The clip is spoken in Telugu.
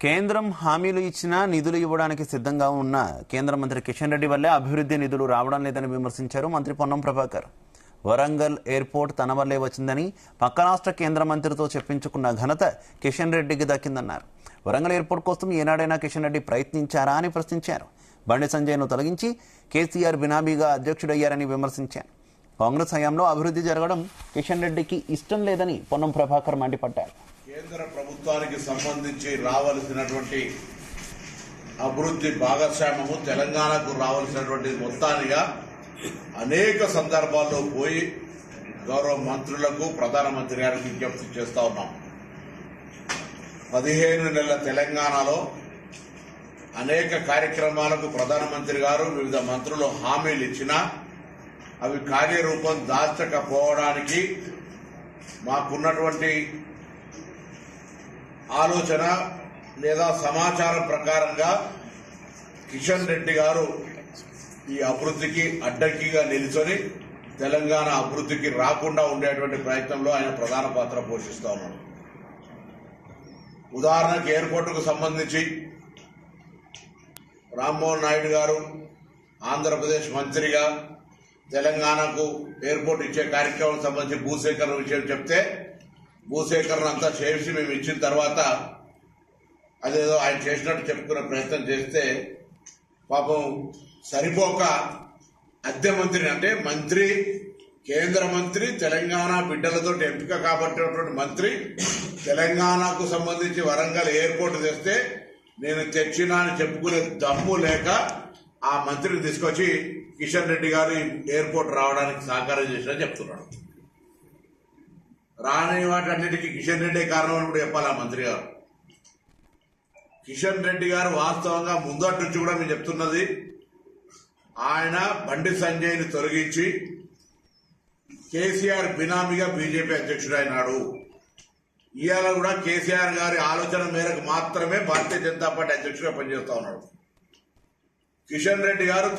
కేంద్రం హామీలు ఇచ్చినా నిధులు ఇవ్వడానికి సిద్ధంగా ఉన్న కేంద్ర మంత్రి కిషన్ రెడ్డి వల్లే అభివృద్ధి నిధులు రావడం లేదని విమర్శించారు మంత్రి పొన్నం ప్రభాకర్. వరంగల్ ఎయిర్పోర్ట్ తన వల్లే వచ్చిందని పక్క రాష్ట్ర కేంద్ర మంత్రితో చెప్పించుకున్న ఘనత కిషన్ రెడ్డికి దక్కిందన్నారు. వరంగల్ ఎయిర్పోర్ట్ కోసం ఏనాడైనా కిషన్ రెడ్డి ప్రయత్నించారా అని ప్రశ్నించారు. బండి సంజయ్ను తొలగించి కేసీఆర్ బినామీగా అధ్యక్షుడయ్యారని విమర్శించారు. కాంగ్రెస్ హయాంలో అభివృద్ధి జరగడం కిషన్ రెడ్డికి ఇష్టం లేదని పొన్నం ప్రభాకర్ మండిపడ్డారు. కేంద్ర ప్రభుత్వానికి సంబంధించి రావాల్సినటువంటి అభివృద్ధి భాగస్వామ్యము తెలంగాణకు రావాల్సినటువంటి మొత్తానిగా అనేక సందర్భాల్లో పోయి గౌరవ మంత్రులకు ప్రధానమంత్రి గారికి విజ్ఞప్తి చేస్తా ఉన్నాం. 15 నెలల తెలంగాణలో అనేక కార్యక్రమాలకు ప్రధానమంత్రి గారు వివిధ మంత్రులు హామీలు ఇచ్చినా అవి కార్యరూపం దాల్చకపోవడానికి మాకున్నటువంటి ఆలోచన లేదా సమాచారం ప్రకారంగా కిషన్ రెడ్డి గారు ఈ అభివృద్ధికి అడ్డంకిగా నిలుచొని తెలంగాణ అభివృద్ధికి రాకుండా ఉండేటువంటి ప్రయత్నంలో ఆయన ప్రధాన పాత్ర పోషిస్తా ఉన్నాడు. ఉదాహరణకు ఎయిర్పోర్టుకు సంబంధించి రామ్మోహన్ నాయుడు గారు ఆంధ్రప్రదేశ్ మంత్రిగా తెలంగాణకు ఎయిర్పోర్ట్ ఇచ్చే కార్యక్రమం సంబంధించి భూసేకరణ విషయం చెప్తే భూసేకరణ అంతా చేసి మేము ఇచ్చిన తర్వాత అదేదో ఆయన చేసినట్టు చెప్పుకునే ప్రయత్నం చేస్తే పాపం సరిపోక అద్దె మంత్రిని అంటే మంత్రి కేంద్ర మంత్రి తెలంగాణ బిడ్డలతో ఎంపిక కాబట్టినటువంటి మంత్రి తెలంగాణకు సంబంధించి వరంగల్ ఎయిర్పోర్ట్ తెస్తే నేను తెచ్చినా అని చెప్పుకునే దమ్ము లేక ఆ మంత్రిని తీసుకొచ్చి కిషన్ రెడ్డి గారు ఎయిర్పోర్ట్ రావడానికి సహకారం చేసినా చెప్తున్నాడు. రాని వాటన్నిటికీ కిషన్ రెడ్డి కారణం అని కూడా చెప్పాలి ఆ మంత్రి గారు. కిషన్ రెడ్డి గారు వాస్తవంగా ముందటి నుంచి కూడా మేము చెప్తున్నది ఆయన బండి సంజయ్ని తొలగించి కేసీఆర్ బినామీగా బీజేపీ అధ్యక్షుడు అయినాడు. ఇవాళ కూడా కేసీఆర్ గారి ఆలోచన మేరకు మాత్రమే భారతీయ జనతా పార్టీ అధ్యక్షుడిగా పనిచేస్తా ఉన్నాడు. కిషన్ రెడ్డి గారు